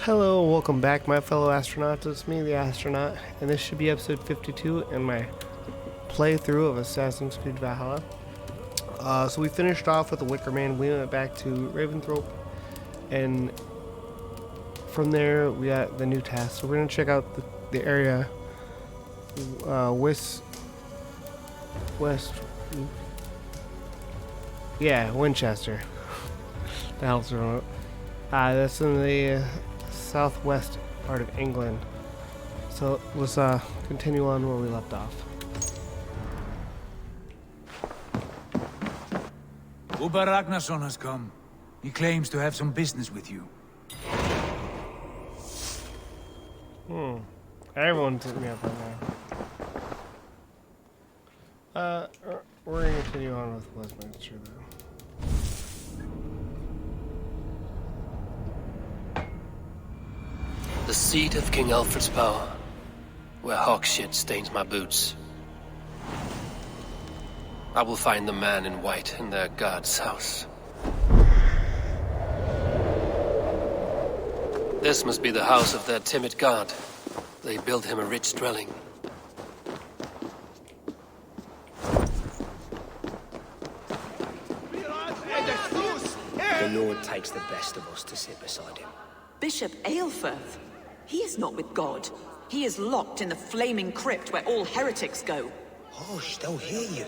Hello, welcome back, my fellow astronauts. It's me, the astronaut, and this should be episode 52 in my playthrough of Assassin's Creed Valhalla. So we finished off with the Wicker Man. We went back to Ravensthorpe, and from there we got the new task. So we're gonna check out the area, Winchester. The hell's wrong? That's in the southwest part of England. So let's continue on where we left off. Uber Ragnarsson has come. He claims to have some business with you. Everyone took me up on that. We're gonna continue on with Westminster though. The seat of King Aelfred's power, where hawk shit stains my boots. I will find the man in white in their god's house. This must be the house of their timid god. They built him a rich dwelling. The Lord takes the best of us to sit beside him. Bishop Aelfred? He is not with God. He is locked in the flaming crypt where all heretics go. Hush, they'll hear you.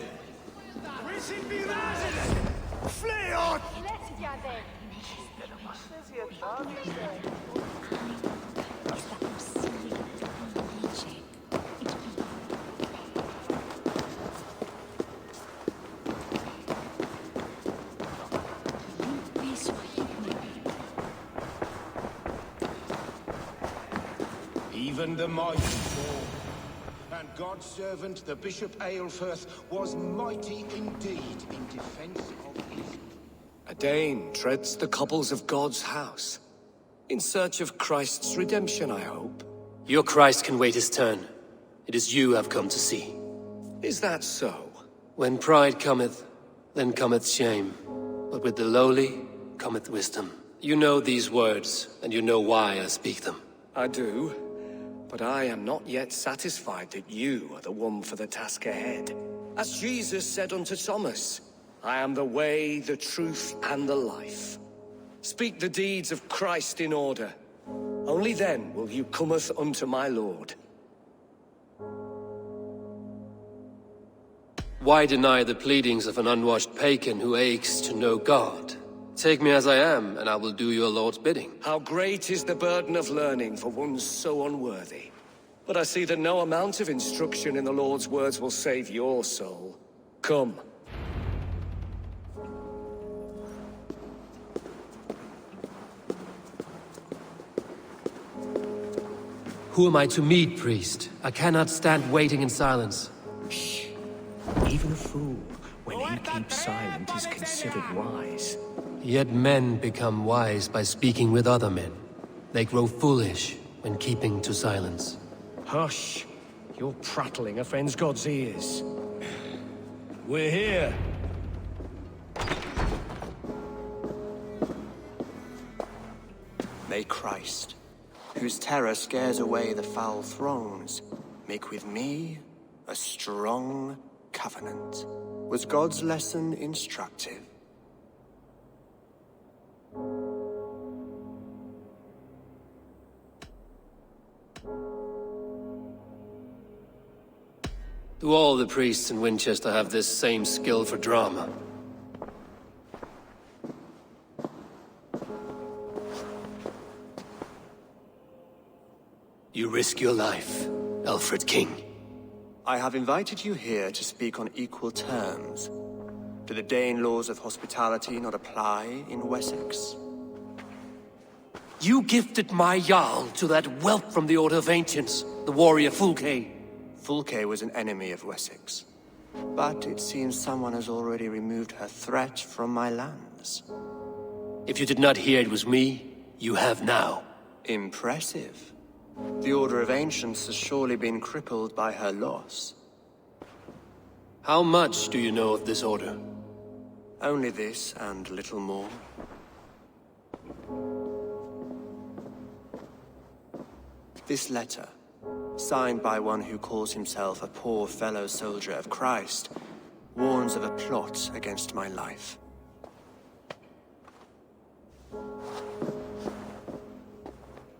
Even the mighty fall, and God's servant, the Bishop Aelfred, was mighty indeed in defense of his... A Dane treads the cobbles of God's house. In search of Christ's redemption, I hope. Your Christ can wait his turn. It is you I've come to see. Is that so? When pride cometh, then cometh shame. But with the lowly cometh wisdom. You know these words, and you know why I speak them. I do, but I am not yet satisfied that you are the one for the task ahead. As Jesus said unto Thomas, I am the way, the truth, and the life. Speak the deeds of Christ in order. Only then will you cometh unto my Lord. Why deny the pleadings of an unwashed pagan who aches to know God? Take me as I am, and I will do your Lord's bidding. How great is the burden of learning for one so unworthy. But I see that no amount of instruction in the Lord's words will save your soul. Come. Who am I to meet, priest? I cannot stand waiting in silence. Shh. Even a fool, when he keeps silent, is considered wise. Yet men become wise by speaking with other men. They grow foolish when keeping to silence. Hush. Your prattling offends God's ears. We're here. May Christ, whose terror scares away the foul thrones, make with me a strong covenant. Was God's lesson instructive? Do all the priests in Winchester have this same skill for drama? You risk your life, Aelfred King. I have invited you here to speak on equal terms. Do the Dane laws of hospitality not apply in Wessex? You gifted my Jarl to that whelp from the Order of Ancients, the warrior Fulke. Fulke was an enemy of Wessex. But it seems someone has already removed her threat from my lands. If you did not hear it was me, you have now. Impressive. The Order of Ancients has surely been crippled by her loss. How much do you know of this order? Only this and little more. This letter, signed by one who calls himself a poor fellow soldier of Christ, warns of a plot against my life.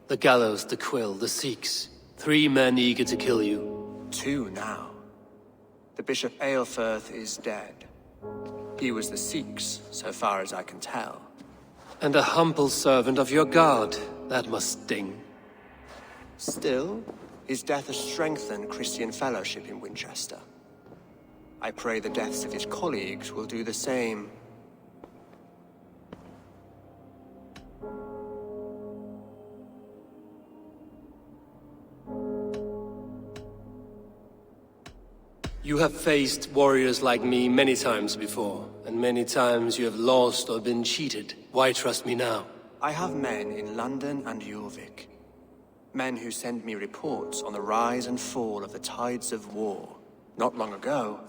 The gallows, the quill, the Sikhs. 3 men eager to kill you. 2 now. The Bishop Aelfred is dead. He was the Sikhs, so far as I can tell. And a humble servant of your god. That must sting. Still, his death has strengthened Christian fellowship in Winchester. I pray the deaths of his colleagues will do the same. You have faced warriors like me many times before, and many times you have lost or been cheated. Why trust me now? I have men in London and Jorvik. Men who send me reports on the rise and fall of the tides of war. Not long ago,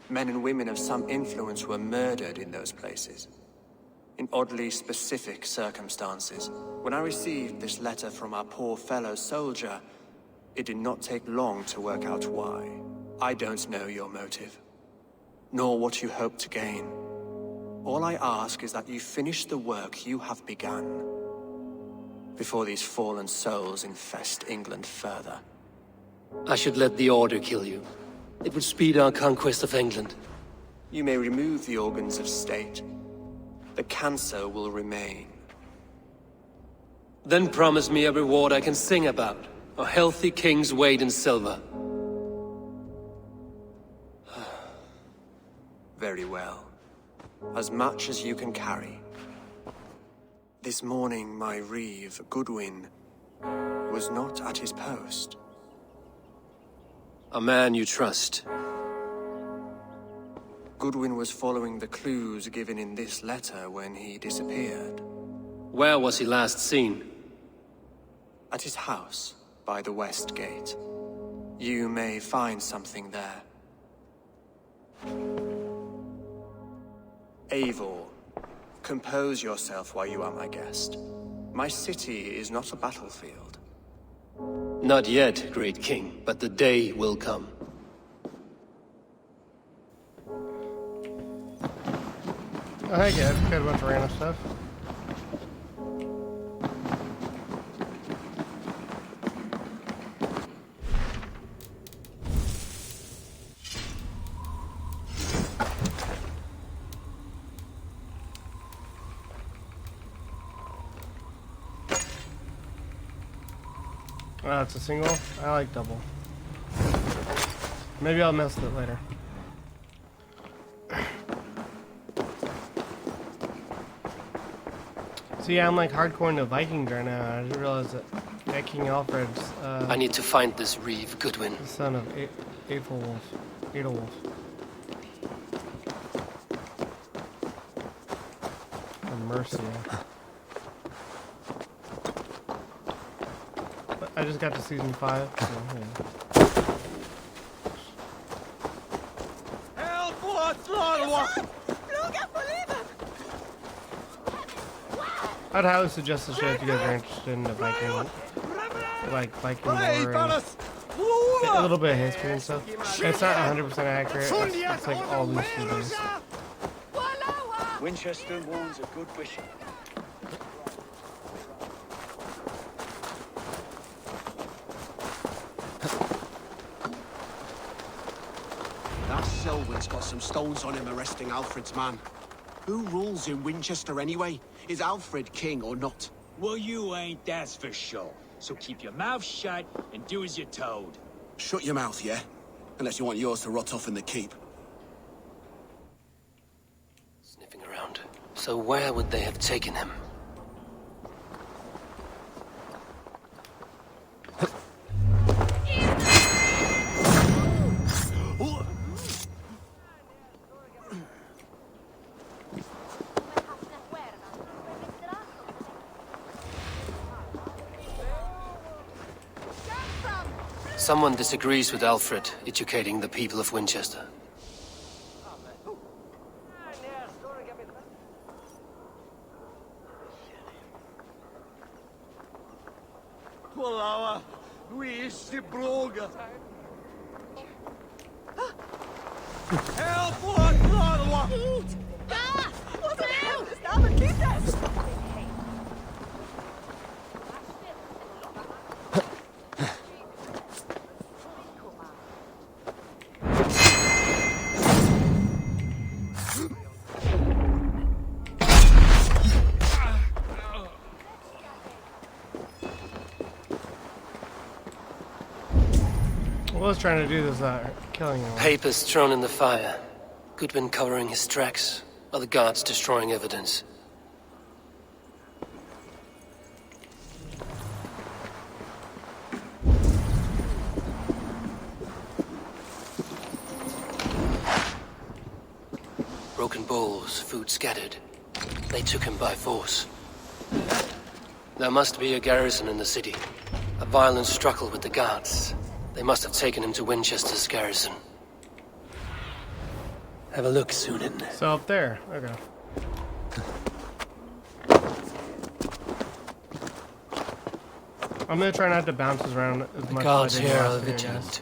men and women of some influence were murdered in those places. In oddly specific circumstances. When I received this letter from our poor fellow soldier, it did not take long to work out why. I don't know your motive, nor what you hope to gain. All I ask is that you finish the work you have begun, before these fallen souls infest England further. I should let the Order kill you. It would speed our conquest of England. You may remove the organs of state. The cancer will remain. Then promise me a reward I can sing about. A healthy king's weight in silver. Very well. As much as you can carry. This morning, my reeve, Goodwin, was not at his post. A man you trust. Goodwin was following the clues given in this letter when he disappeared. Where was he last seen? At his house, by the west gate. You may find something there. Eivor, compose yourself while you are my guest. My city is not a battlefield. Not yet, great king, but the day will come. Oh, hey guys, got a bunch of random stuff. Oh, it's a single? I like double. Maybe I'll mess with it later. So yeah, I'm like hardcore into Vikings right now. I didn't realize that King Aelfred's I need to find this reeve, Goodwin. the son of Aethelwulf. From Mercia. But I just got to season 5, so yeah. I'd highly suggest the show if you guys are interested in the Viking, like Viking lore and a little bit of history and stuff. It's not 100% accurate. It's like all loosely based. Winchester warns a good bishop. That Selwyn's got some stones on him arresting Alfred's man. Who rules in Winchester anyway? Is Alfred king or not? Well, you ain't, that's for sure. So keep your mouth shut and do as you're told. Shut your mouth, yeah? Unless you want yours to rot off in the keep. Sniffing around. So where would they have taken him? Someone disagrees with Alfred educating the people of Winchester. What was trying to do this killing him? Papers thrown in the fire. Goodwin covering his tracks. Other guards destroying evidence. Broken bowls, food scattered. They took him by force. There must be a garrison in the city. A violent struggle with the guards. They must have taken him to Winchester's garrison. Have a look, Sunan. So up there. Okay. I'm gonna try not to bounce around as much. Guards as I did here last are video, vigilant.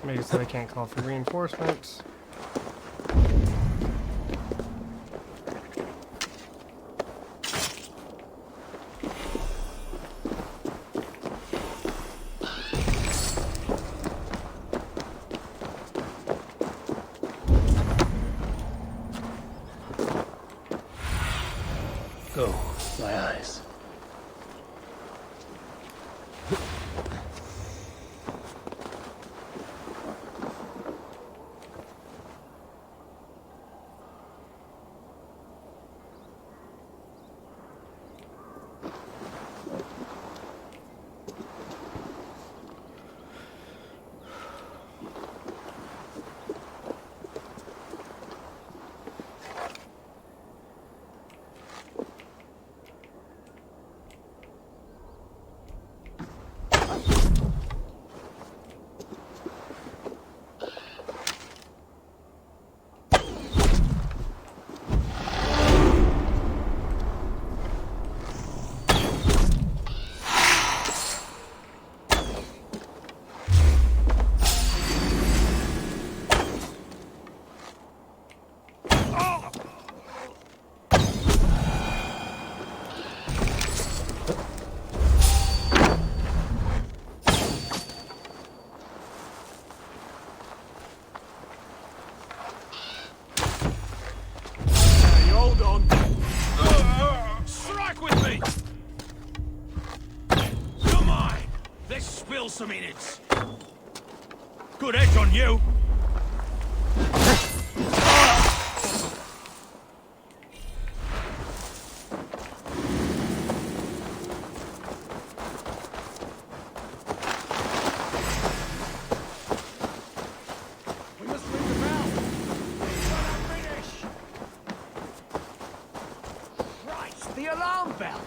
Maybe so they can't call for reinforcements. Go, my eyes. Some minutes. Good edge on you. We must ring the bell. Finish. Christ, the alarm bell.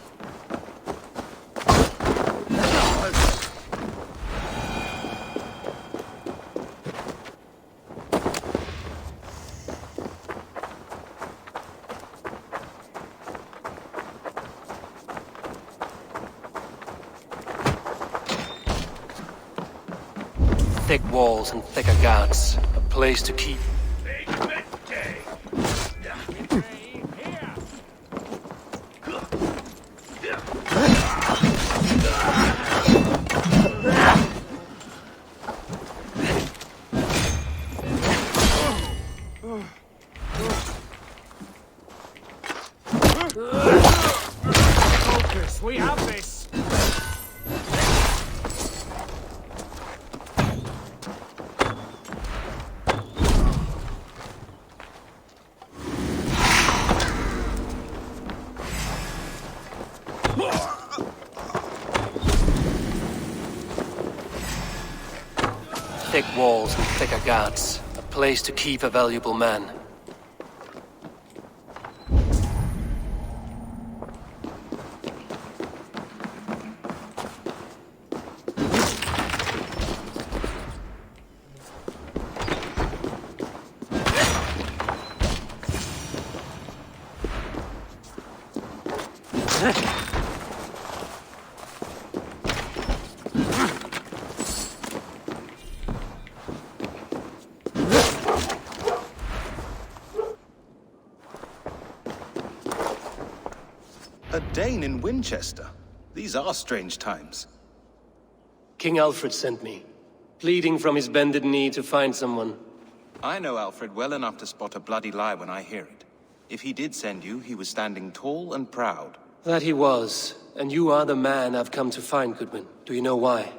Thick walls and thicker guards. A place to keep. Focus, we have this. thick walls and thicker guards. A place to keep a valuable man. A Dane in Winchester? These are strange times. King Aelfred sent me, pleading from his bended knee to find someone. I know Alfred well enough to spot a bloody lie when I hear it. If he did send you, he was standing tall and proud. That he was, and you are the man I've come to find, Goodwin. Do you know why?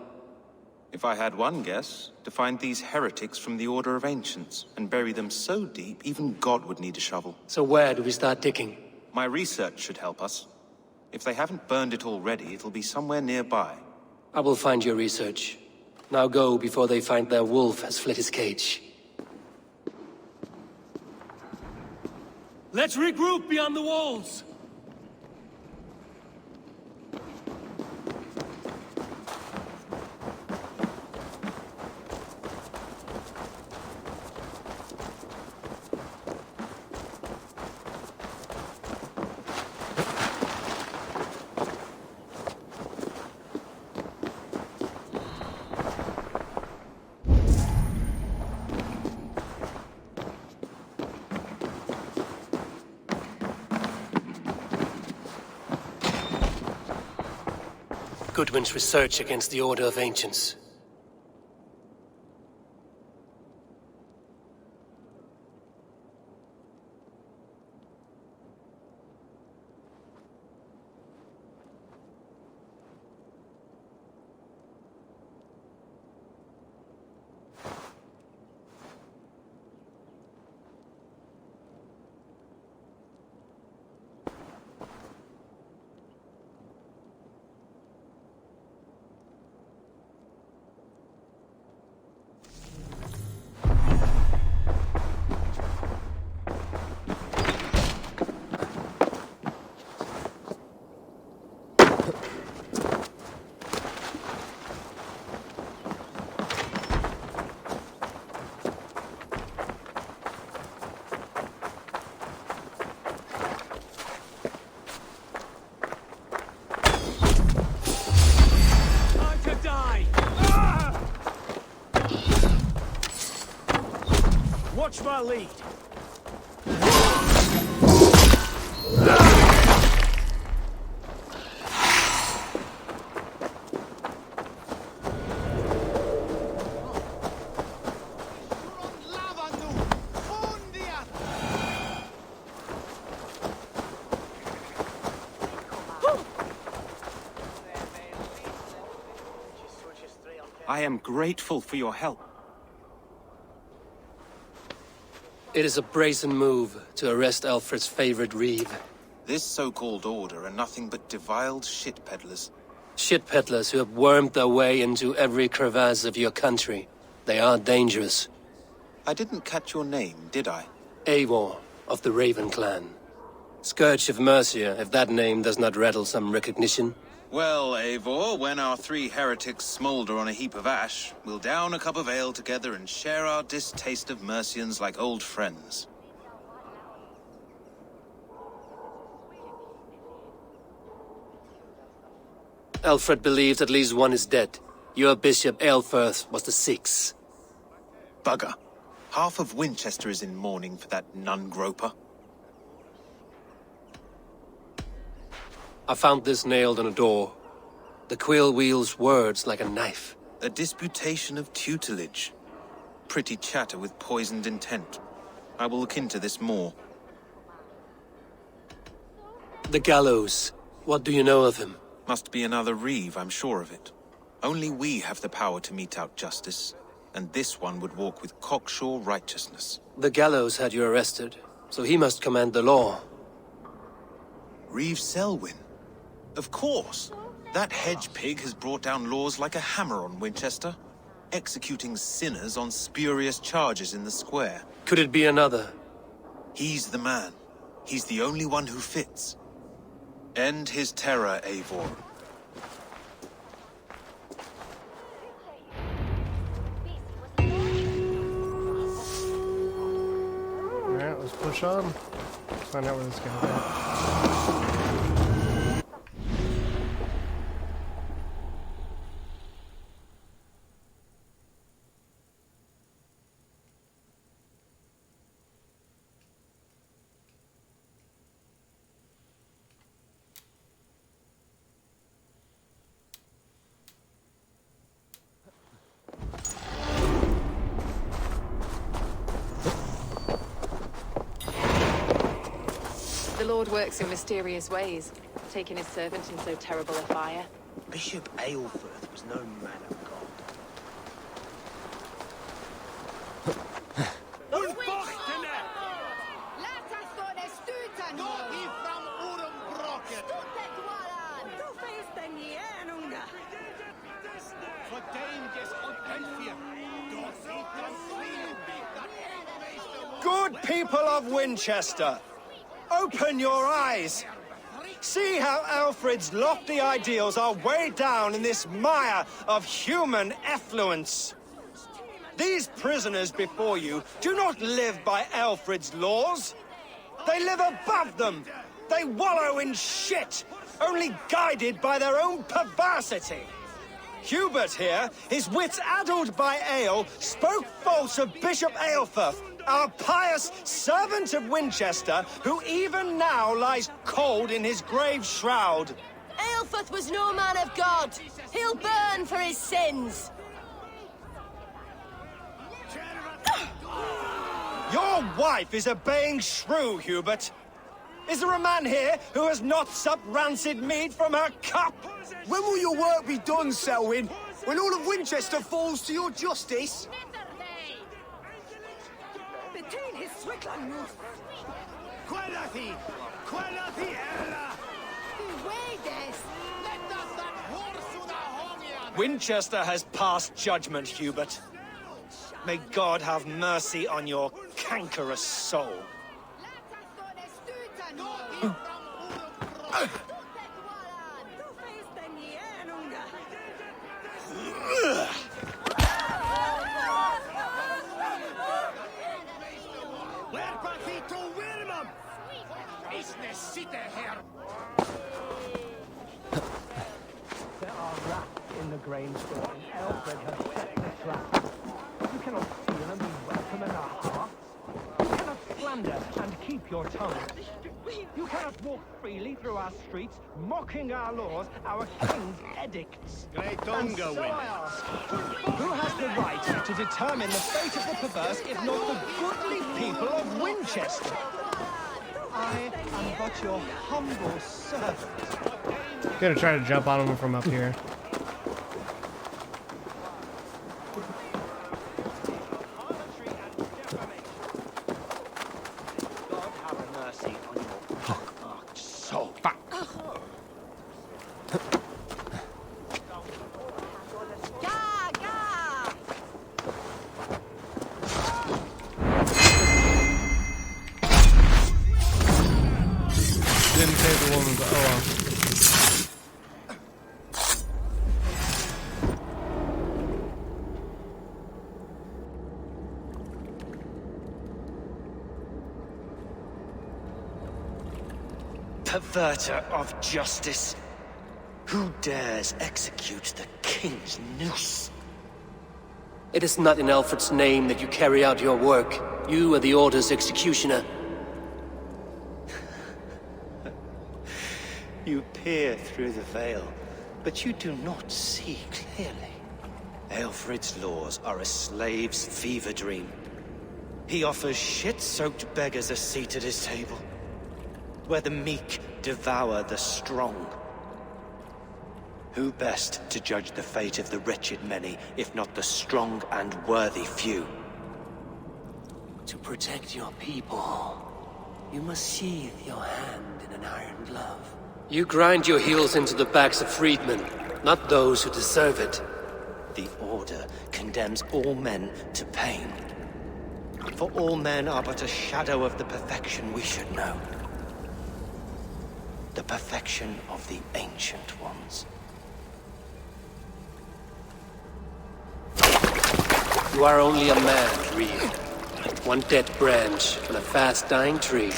If I had one guess, to find these heretics from the Order of Ancients, and bury them so deep, even God would need a shovel. So where do we start digging? My research should help us. If they haven't burned it already, it'll be somewhere nearby. I will find your research. Now go before they find their wolf has fled his cage. Let's regroup beyond the walls! Goodwin's research against the Order of Ancients. Watch my lead. I am grateful for your help. It is a brazen move to arrest Alfred's favorite reeve. This so-called order are nothing but deviled shit peddlers. Shit peddlers who have wormed their way into every crevasse of your country. They are dangerous. I didn't catch your name, did I? Eivor, of the Raven clan. Scourge of Mercia, if that name does not rattle some recognition. Well, Eivor, when our three heretics smolder on a heap of ash, we'll down a cup of ale together and share our distaste of Mercians like old friends. Aelfred believes at least one is dead. Your Bishop Aelfred was the sixth. Bugger. Half of Winchester is in mourning for that nun-groper. I found this nailed on a door. The quill wields words like a knife. A disputation of tutelage. Pretty chatter with poisoned intent. I will look into this more. The gallows. What do you know of him? Must be another reeve, I'm sure of it. Only we have the power to mete out justice, and this one would walk with cocksure righteousness. The gallows had you arrested, so he must command the law. Reeve Selwyn. Of course. That hedge pig has brought down laws like a hammer on Winchester. executing sinners on spurious charges in the square. Could it be another? He's the man. He's the only one who fits. End his terror, Eivor. Alright, let's push on. Let's find out where this guy's at. The Lord works in mysterious ways, taking his servant in so terrible a fire. Bishop Aelfred was no man of God. Good people of Winchester, open your eyes. See how Alfred's lofty ideals are weighed down in this mire of human effluence. These prisoners before you do not live by Alfred's laws. They live above them. They wallow in shit, only guided by their own perversity. Hubert here, his wits addled by ale, spoke false of Bishop Aelfred, our pious servant of Winchester, who even now lies cold in his grave shroud. Aelfred was no man of God. He'll burn for his sins. Your wife is obeying shrew, Hubert. Is there a man here who has not supped rancid meat from her cup? When will your work be done, Selwyn? When all of Winchester falls to your justice? Winchester has passed judgment, Hubert. May God have mercy on your cankerous soul. There are rats in the grain store, and Aelfred has set the trap. You cannot steal and be welcome in our hearts. You cannot slander and keep your tongue. You cannot walk freely through our streets, mocking our laws, our king's edicts. And so I ask, who has the right to determine the fate of the perverse if not the goodly people of Winchester? I am but your humble servant. Gonna try to jump on him from up here. God have mercy on your pockmarked soul. Didn't save the woman, but oh well. Perverter of justice. Who dares execute the king's noose? It is not in Aelfred's name that you carry out your work. You are the Order's executioner. You peer through the veil, but you do not see clearly. Aelfred's laws are a slave's fever dream. He offers shit-soaked beggars a seat at his table, where the meek devour the strong. Who best to judge the fate of the wretched many, if not the strong and worthy few? To protect your people, you must sheathe your hand in an iron glove. You grind your heels into the backs of freedmen, not those who deserve it. The Order condemns all men to pain. For all men are but a shadow of the perfection we should know. The perfection of the Ancient Ones. You are only a man, Reed. One dead branch on a fast-dying tree.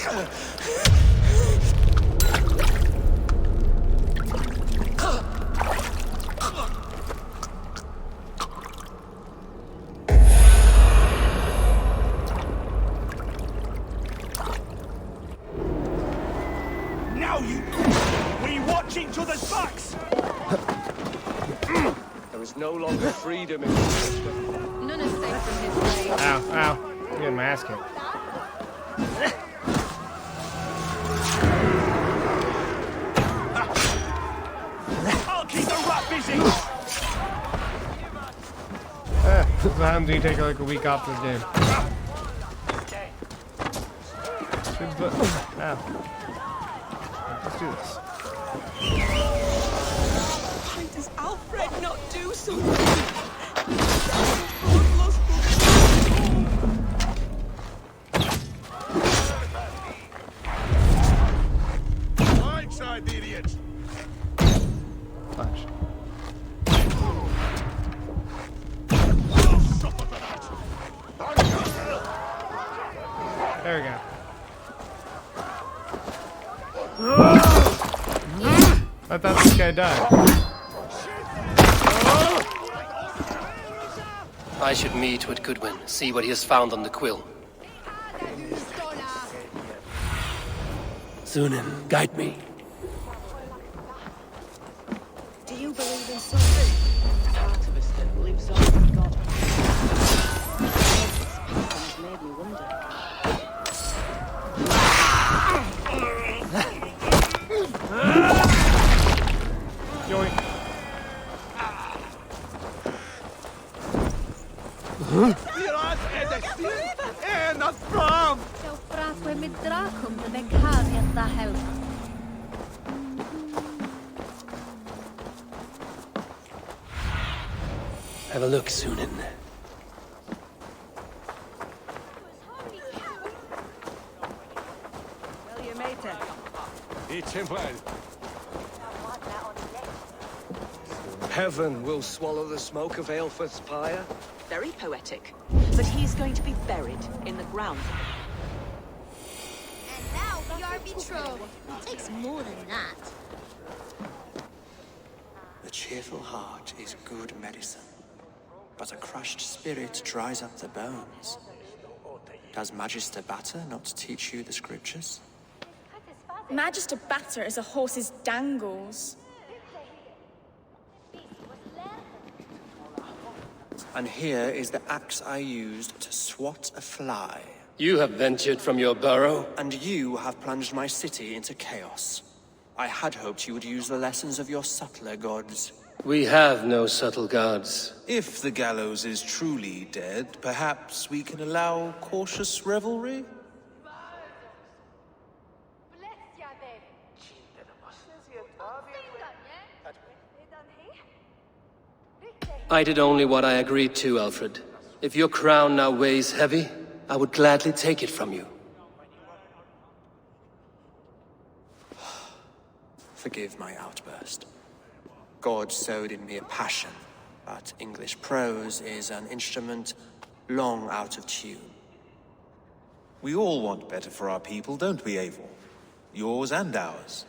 Now you... We watch each other's backs! There is no longer freedom in this. None is safe from his blade. Ow, ow. I'm getting my ass kicked. I'll keep the rat busy! Sometimes you take like a week off the game. Ow. Let's do this. Why does Alfred not do something? Blindside the idiots! Punch. There we go. I thought this guy died. I should meet with Goodwin, see what he has found on the quill. Sunan, guide me. Do you believe in something? Part of us that lives on with God. This has made me wonder. Yoink. Have a look, Sunan. Well, you made it. It's Templars. Heaven will swallow the smoke of Aelfred's pyre. Very poetic. But he's going to be buried in the ground. And now your betrothed. It takes more than that. The cheerful heart is good medicine, but a crushed spirit dries up the bones. Does Magister Batter not teach you the scriptures? Magister Batter is a horse's dangles. And here is the axe I used to swat a fly. You have ventured from your burrow. And you have plunged my city into chaos. I had hoped you would use the lessons of your subtler gods. We have no subtle gods. If the gallows is truly dead, perhaps we can allow cautious revelry? I did only what I agreed to, Alfred. If your crown now weighs heavy, I would gladly take it from you. Forgive my outburst. God sowed in me a passion, but English prose is an instrument long out of tune. We all want better for our people, don't we, Eivor? Yours and ours.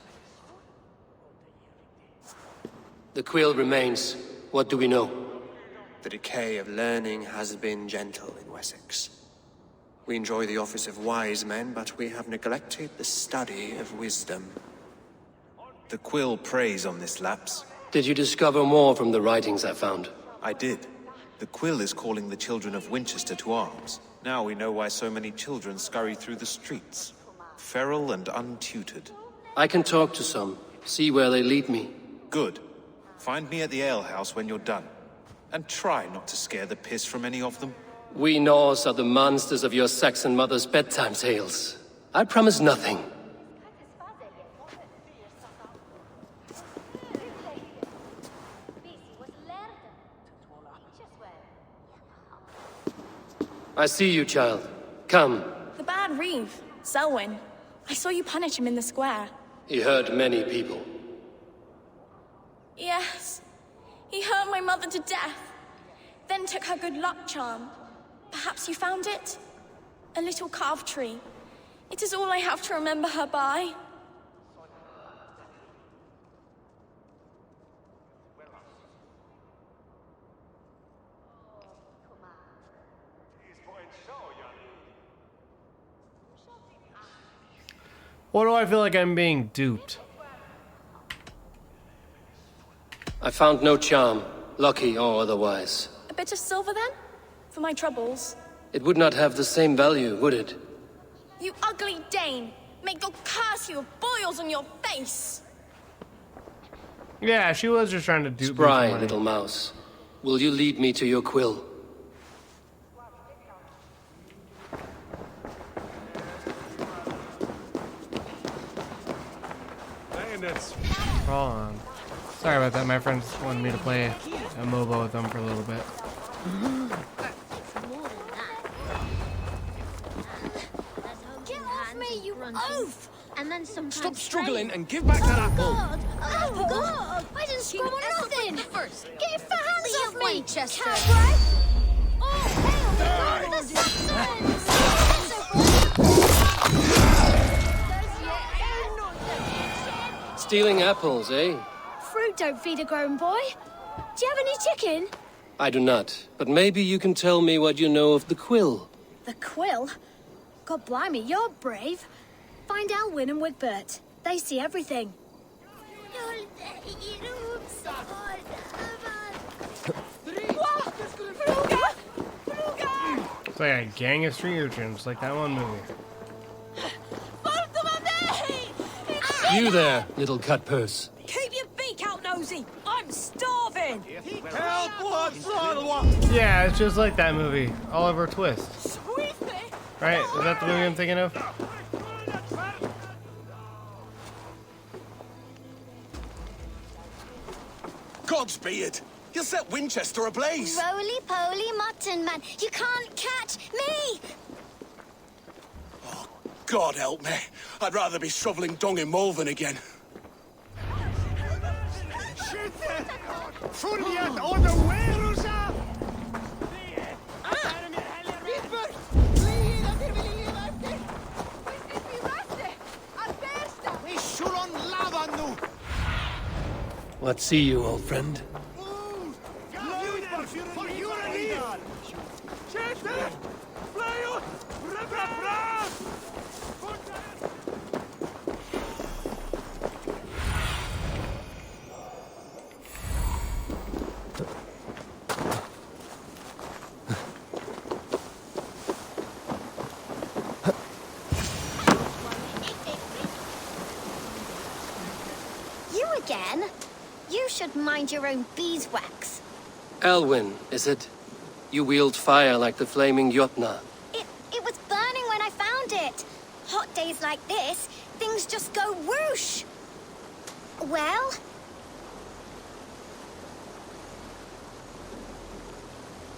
The quill remains. What do we know? The decay of learning has been gentle in Wessex. We enjoy the office of wise men, but we have neglected the study of wisdom. The quill preys on this lapse. Did you discover more from the writings I found? I did. The quill is calling the children of Winchester to arms. Now we know why so many children scurry through the streets. Feral and untutored. I can talk to some, see where they lead me. Good. Find me at the alehouse when you're done. And try not to scare the piss from any of them. We Norse are the monsters of your Saxon mother's bedtime tales. I promise nothing. I see you, child. Come. The bad Reeve, Selwyn. I saw you punish him in the square. He hurt many people. Yes. He hurt my mother to death. Then took her good luck charm. Perhaps you found it? A little carved tree. It is all I have to remember her by. What do I feel like I'm being duped? I found no charm, lucky or otherwise. A bit of silver then? For my troubles. It would not have the same value, would it? You ugly Dane! May God curse you with boils on your face! Yeah, she was just trying to dupe me for Spry, money. little mouse. Will you lead me to your quill? Hold on. Sorry about that. My friends wanted me to play a MOBA with them for a little bit. Get off me, you oaf! And then sometimes Stop struggling and give back that apple! God! Oh, God! I didn't scrub on nothing! First. Get your hands off me, Winchester! Cowboy! Oh, hell! The Saxons! Stealing apples, eh? Fruit don't feed a grown boy. Do you have any chicken? I do not, but maybe you can tell me what you know of the quill. The quill? God blimey, you're brave. Find Elwyn and Wigbert. They see everything. It's like a gang of street urchins, like that one movie. You there, little cut purse. Keep your beak out, nosy! I'm starving! Yeah, it's just like that movie, Oliver Twist. Right? Is that the movie I'm thinking of? God's beard! You'll set Winchester ablaze! Roly-poly mutton man, you can't catch me! God help me. I'd rather be shoveling dung in Malvern again. What see you, old friend? You again? You should mind your own beeswax. Elwyn, is it? You wield fire like the flaming Jotnar. It was burning when I found it. Hot days like this, things just go whoosh. Well?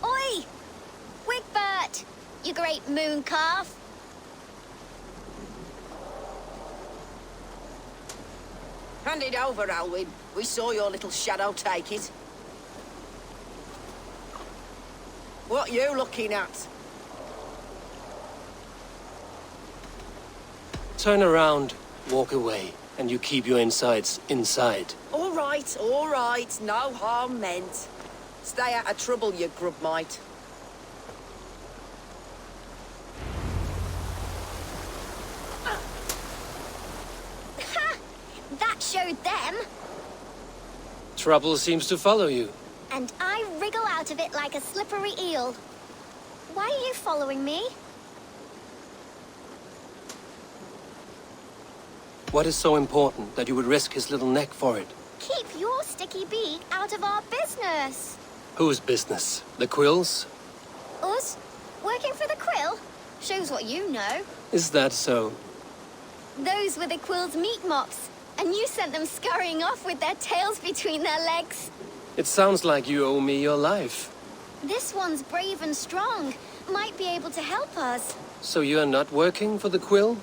Oi! Wigbert! You great moon calf. Hand it over, Alwyn. We saw your little shadow take it. What you looking at? Turn around, walk away, and you keep your insides inside. All right. No harm meant. Stay out of trouble, you grub mite. That showed them. Trouble seems to follow you. And I wriggle out of it like a slippery eel. Why are you following me? What is so important that you would risk his little neck for it? Keep your sticky beak out of our business. Whose business? The quills? Us? Working for the quill? Shows what you know. Is that so? Those were the quill's meat mops, and you sent them scurrying off with their tails between their legs. It sounds like you owe me your life. This one's brave and strong, might be able to help us. So you are not working for the Quill?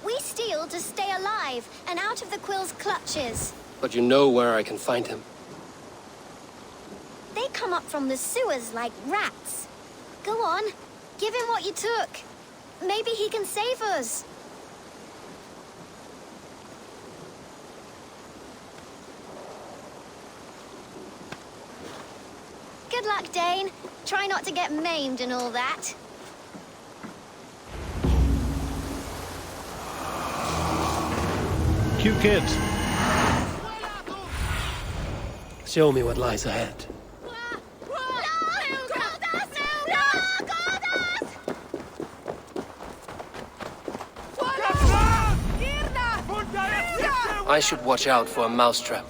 We steal to stay alive and out of the Quill's clutches. But you know where I can find him. They come up from the sewers like rats. Go on, give him what you took. Maybe he can save us. Good luck, Dane. Try not to get maimed and all that. Cute kids. Show me what lies ahead. I should watch out for a mousetrap.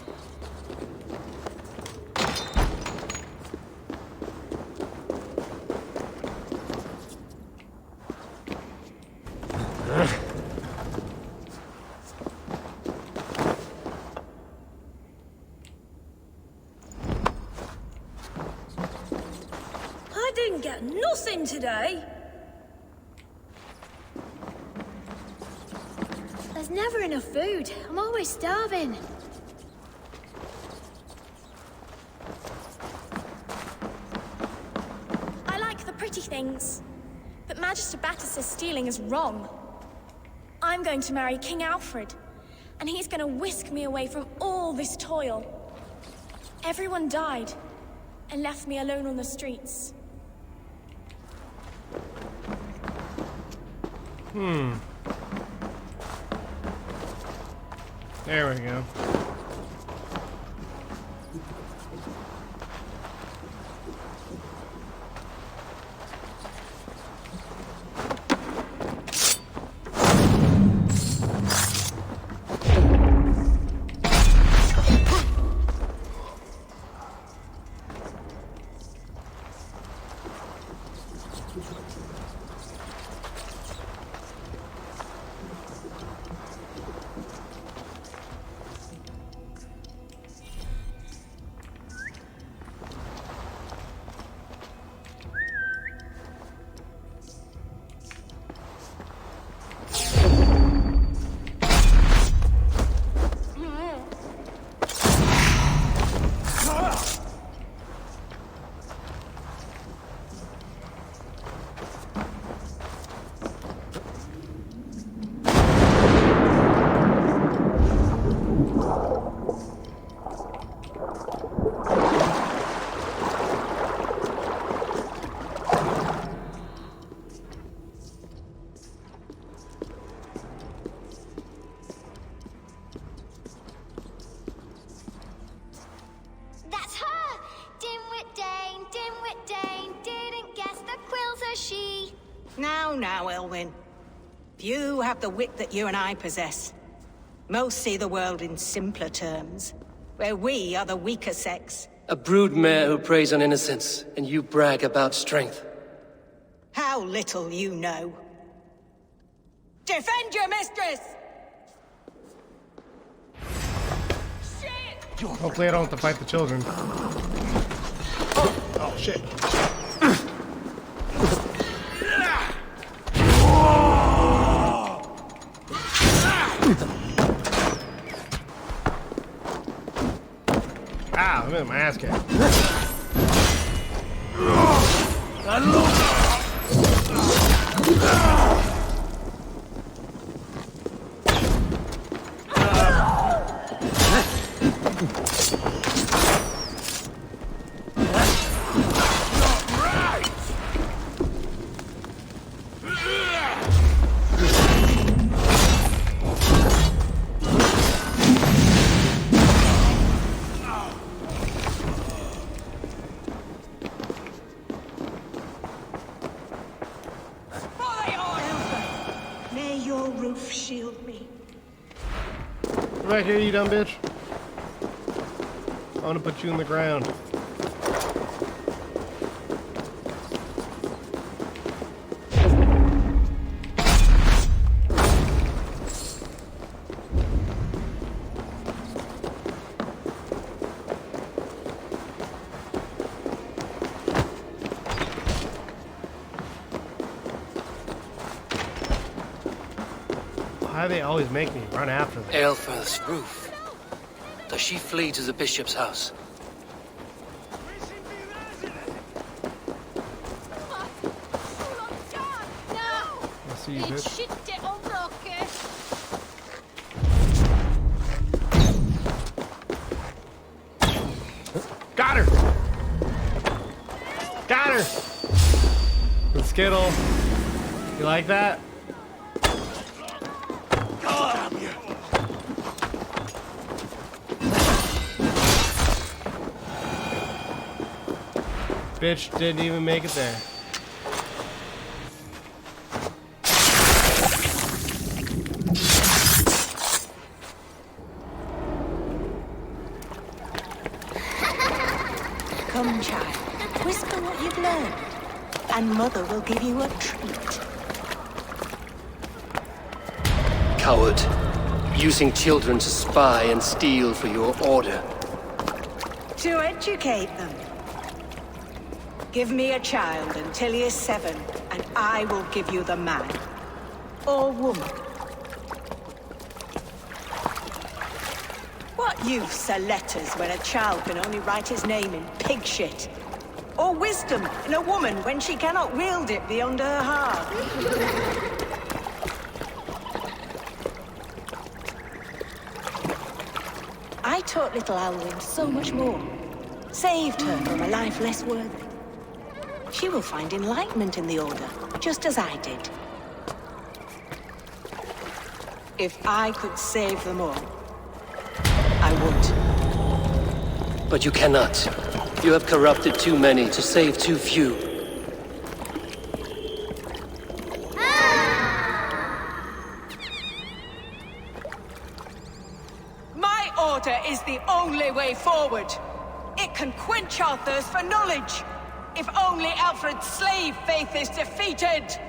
I didn't get nothing today. There's never enough food. I'm always starving. I like the pretty things, but Magister Batter says stealing is wrong. I'm going to marry King Aelfred, and he's going to whisk me away from all this toil. Everyone died, and left me alone on the streets. There we go. Now, Elwyn. Few have the wit that you and I possess. Most see the world in simpler terms, where we are the weaker sex. A broodmare who preys on innocence, and you brag about strength. How little you know. Defend your mistress! Hopefully I don't have to fight the children. Oh shit. Ow, I'm in my ass kicked. Right here, you dumb bitch. I want to put you in the ground. Why do they always make me run after them? Aelfred's roof. Does she flee to the bishop's house? I see you, bitch. Got her! Got her! The Skittle. You like that? Bitch didn't even make it there. Come, child. Whisper what you've learned, and Mother will give you a treat. Coward. Using children to spy and steal for your order. To educate them. Give me a child until he is 7, and I will give you the man. Or woman. What use are letters when a child can only write his name in pig shit? Or wisdom in a woman when she cannot wield it beyond her heart? I taught little Alwyn so much more. Saved her from a life less worthy. She will find enlightenment in the Order, just as I did. If I could save them all, I would. But you cannot. You have corrupted too many to save too few. My Order is the only way forward. It can quench our thirst for knowledge. If only Aelfred's slave faith is defeated!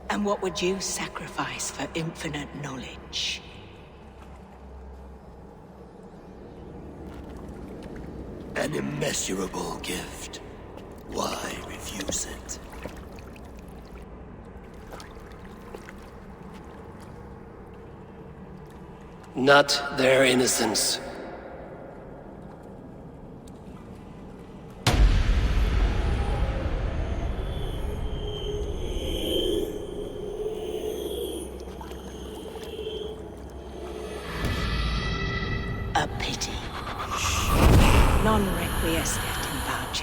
And what would you sacrifice for infinite knowledge? An immeasurable gift. Why refuse it? Not their innocence. A pity. Non requiescat in pace.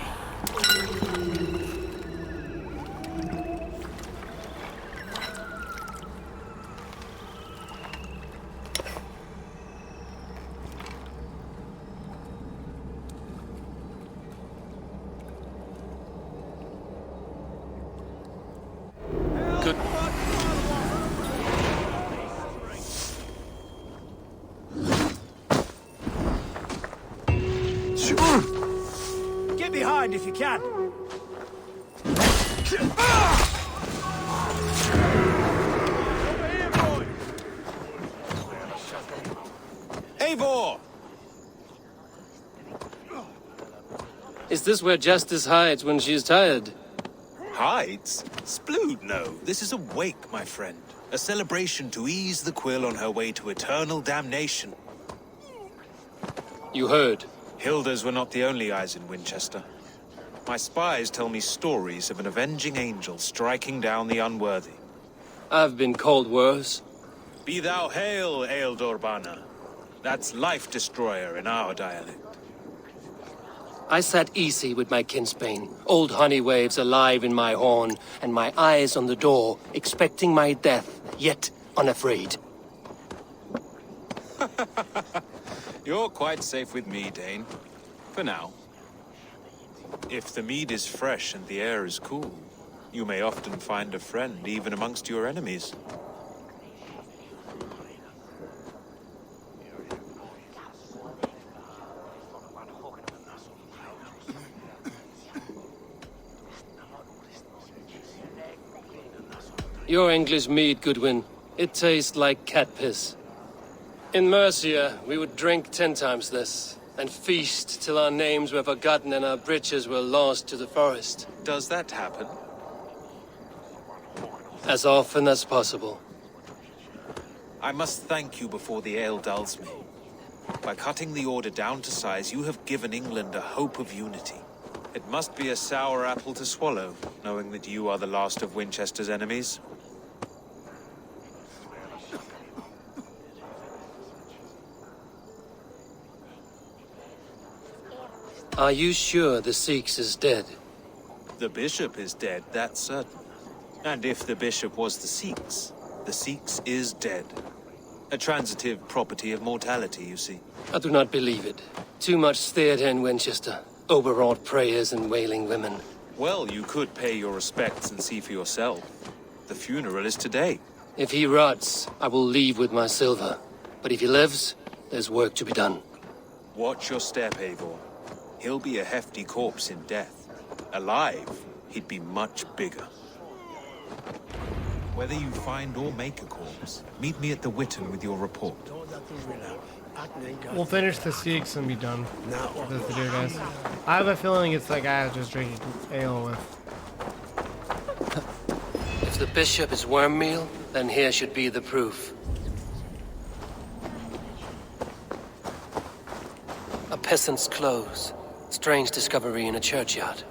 Good. Get behind if you can. Eivor! Is this where justice hides when she is tired? Hides? Splood, no. This is a wake, my friend. A celebration to ease the quill on her way to eternal damnation. You heard. Hilda's were not the only eyes in Winchester. My spies tell me stories of an avenging angel striking down the unworthy. I've been called worse. Be thou hail, Eildorbana. That's Life Destroyer in our dialect. I sat easy with my kinsbane, old honey waves alive in my horn, and my eyes on the door, expecting my death, yet unafraid. You're quite safe with me, Dane. For now. If the mead is fresh and the air is cool, you may often find a friend even amongst your enemies. Your English mead, Goodwin. It tastes like cat piss. In Mercia, we would drink 10 times this, and feast till our names were forgotten and our britches were lost to the forest. Does that happen? As often as possible. I must thank you before the ale dulls me. By cutting the order down to size, you have given England a hope of unity. It must be a sour apple to swallow, knowing that you are the last of Winchester's enemies. Are you sure the Sikhs is dead? The bishop is dead, that's certain. And if the bishop was the Sikhs is dead. A transitive property of mortality, you see. I do not believe it. Too much theatre in Winchester. Overwrought prayers and wailing women. Well, you could pay your respects and see for yourself. The funeral is today. If he rots, I will leave with my silver. But if he lives, there's work to be done. Watch your step, Eivor. He'll be a hefty corpse in death. Alive, he'd be much bigger. Whether you find or make a corpse, meet me at the Witten with your report. We'll finish the Sikhs and be done with this video, guys. I have a feeling it's that guy I was just drinking ale with. If the bishop is worm meal, then here should be the proof. A peasant's clothes. Strange discovery in a churchyard.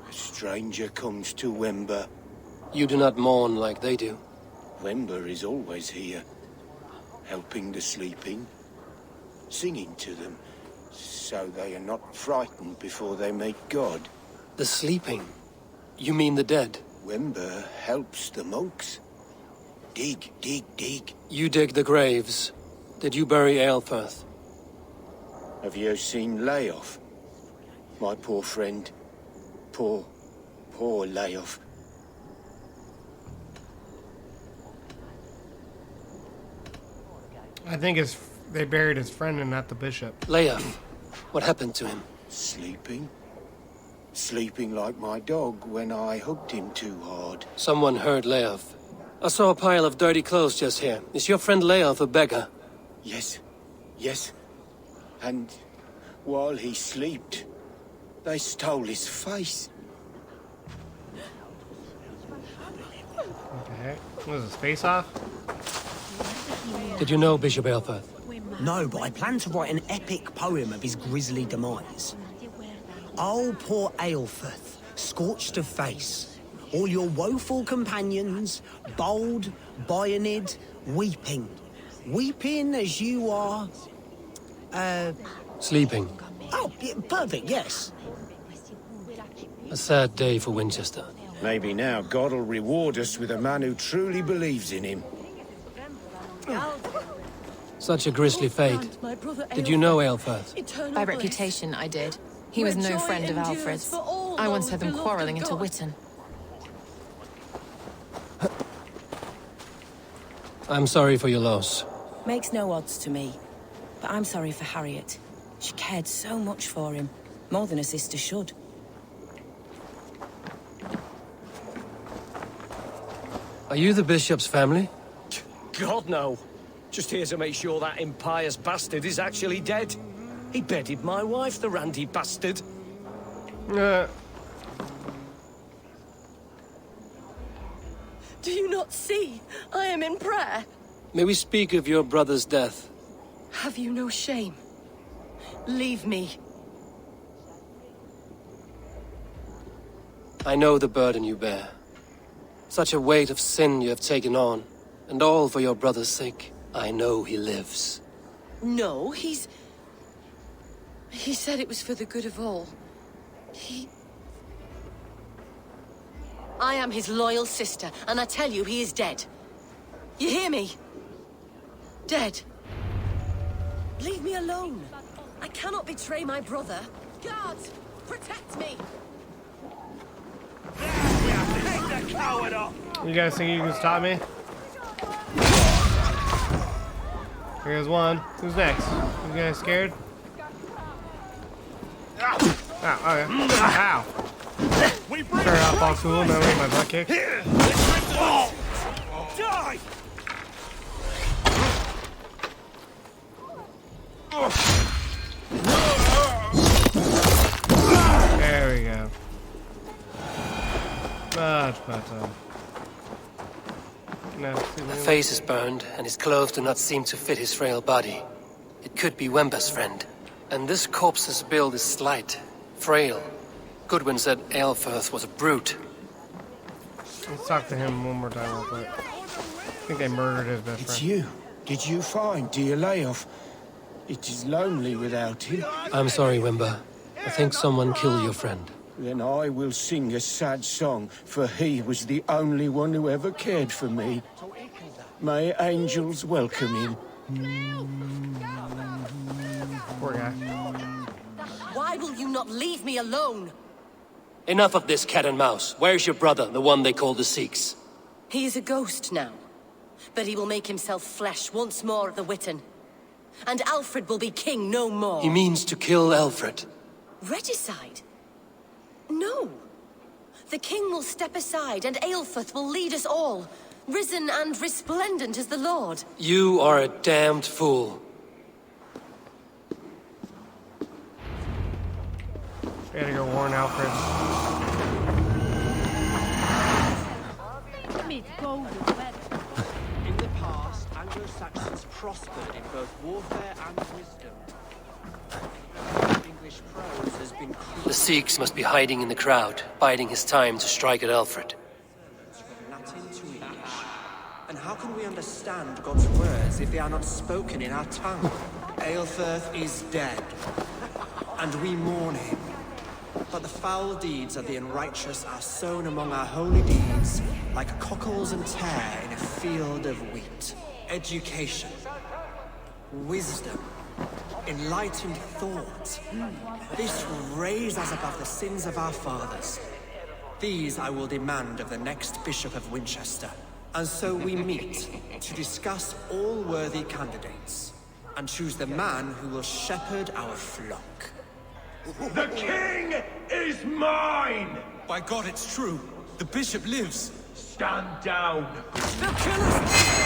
A stranger comes to Wember. You do not mourn like they do. Wember is always here, helping the sleeping, singing to them, so they are not frightened before they meet God. The sleeping? You mean the dead? Wember helps the monks. Dig, dig, dig. You dig the graves. Did you bury Aelfred? Have you seen Layoff? My poor friend. Poor Layoff. I think they buried his friend and not the bishop. Leia, what happened to him? Sleeping? Sleeping like my dog when I hugged him too hard. Someone heard Leof. I saw a pile of dirty clothes just here. Is your friend Leof a beggar? Yes. And while he slept, they stole his face. What the heck? Was his face off? Did you know Bishop Aelfred? No, but I plan to write an epic poem of his grisly demise. Oh, poor Aelfred, scorched of face. All your woeful companions, bold, bayoneted, weeping. Weeping as you are... Sleeping. Oh, yeah, perfect, yes. A sad day for Winchester. Maybe now God will reward us with a man who truly believes in him. Such a grisly fate. Did you know Aelfred? By reputation, I did. He was no friend of Alfred's. I once heard them quarrelling at a Witten. I'm sorry for your loss. Makes no odds to me. But I'm sorry for Harriet. She cared so much for him. More than a sister should. Are you the bishop's family? God, no. Just here to make sure that impious bastard is actually dead. He bedded my wife, the randy bastard. Do you not see? I am in prayer. May we speak of your brother's death? Have you no shame? Leave me. I know the burden you bear. Such a weight of sin you have taken on, and all for your brother's sake. I know he lives. No, He said it was for the good of all. I am his loyal sister, and I tell you, he is dead. You hear me? Dead. Leave me alone. I cannot betray my brother. Guards, protect me. You guys think you can stop me? Here's one. Who's next? You guys scared? Ow, okay. Ow. Started off all cool, now we get my butt kicked. Die! There we go. much, but no. The face is burned, and his clothes do not seem to fit his frail body. It could be Wemba's friend. And this corpse's build is slight, frail. Goodwin said Aelfred was a brute. Let's talk to him one more time real quick. I think they murdered his best friend. It's you. Did you find dear Layoff? It is lonely without him. I'm sorry, Wemba. I think someone killed your friend. Then I will sing a sad song, for he was the only one who ever cared for me. May angels welcome him. Poor guy. Why will you not leave me alone? Enough of this cat and mouse. Where's your brother, the one they call the Sikhs? He is a ghost now. But he will make himself flesh once more at the Witten. And Alfred will be king no more. He means to kill Aelfred. Regicide? No. The king will step aside and Aelfred will lead us all, risen and resplendent as the Lord. You are a damned fool. We gotta go warn Alfred. In the past, Anglo-Saxons prospered in both warfare and wisdom. English prose has been The Sikhs must be hiding in the crowd, biding his time to strike at Aelfred. From Latin to English. And how can we understand God's words if they are not spoken in our tongue? Aelfred is dead, and we mourn him. But the foul deeds of the unrighteous are sown among our holy deeds, like cockles and tare in a field of wheat. Education, wisdom, enlightened thought. This will raise us above the sins of our fathers. These I will demand of the next Bishop of Winchester. And so we meet to discuss all worthy candidates, and choose the man who will shepherd our flock. The king is mine! By God, it's true. The bishop lives. Stand down. They'll kill us!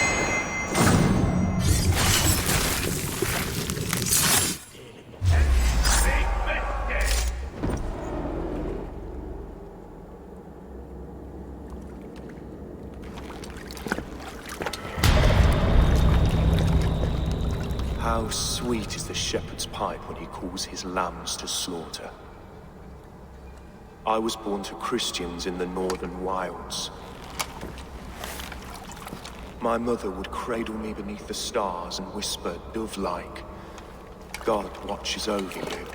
How sweet is the shepherd's pipe when he calls his lambs to slaughter. I was born to Christians in the northern wilds. My mother would cradle me beneath the stars and whisper, dove-like, God watches over you.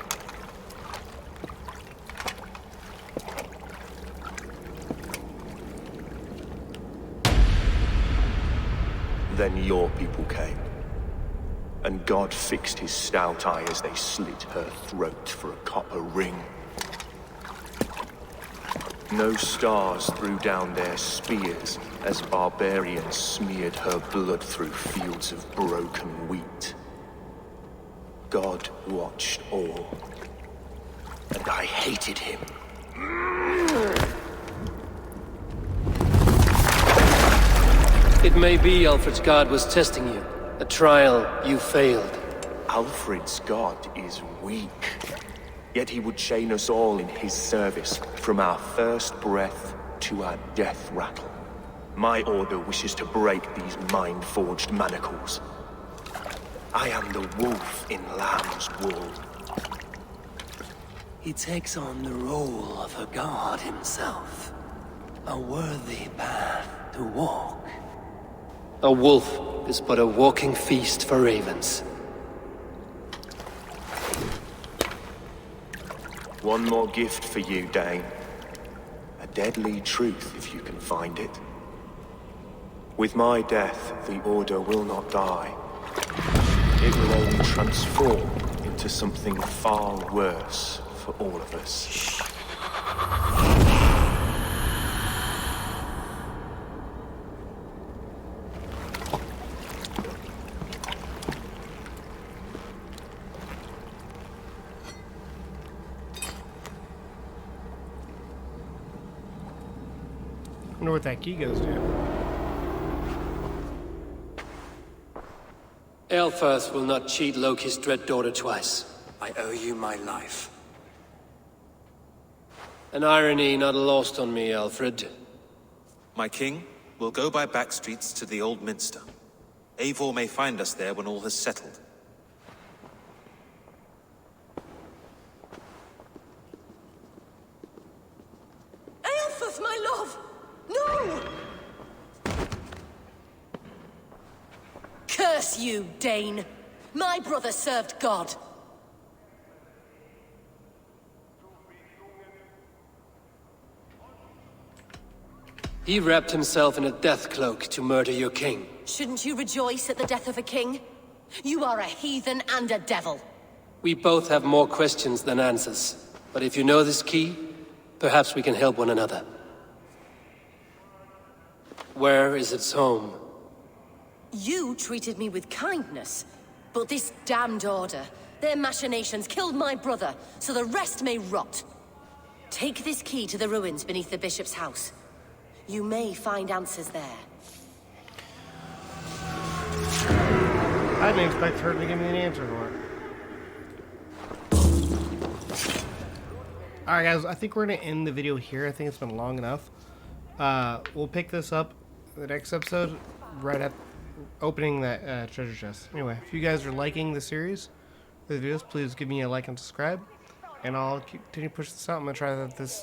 Then your people came. And God fixed his stout eye as they slit her throat for a copper ring. No stars threw down their spears as barbarians smeared her blood through fields of broken wheat. God watched all, and I hated him. It may be Alfred's god was testing you. A trial you failed. Alfred's god is weak. Yet he would chain us all in his service, from our first breath to our death rattle. My order wishes to break these mind-forged manacles. I am the wolf in lamb's wool. He takes on the role of a god himself. A worthy path to walk. A wolf is but a walking feast for ravens. One more gift for you, Dane. A deadly truth, if you can find it. With my death, the Order will not die. It will only transform into something far worse for all of us. I wonder what that key goes to. Aelfred will not cheat Loki's dread daughter twice. I owe you my life. An irony not lost on me, Alfred. My king will go by back streets to the old minster. Eivor may find us there when all has settled. Aelfred, my love! No! Curse you, Dane! My brother served God. He wrapped himself in a death cloak to murder your king. Shouldn't you rejoice at the death of a king? You are a heathen and a devil. We both have more questions than answers. But if you know this key, perhaps we can help one another. Where is its home? You treated me with kindness, but this damned order, their machinations killed my brother, so the rest may rot. Take this key to the ruins beneath the bishop's house. You may find answers there. I didn't expect her to give me an answer for it. Alright guys, I think we're going to end the video here. I think it's been long enough. We'll pick this up the next episode right at opening that treasure chest. Anyway, if you guys are liking the series, the videos, please give me a like and subscribe. And I'll continue to push this out. I'm going to try this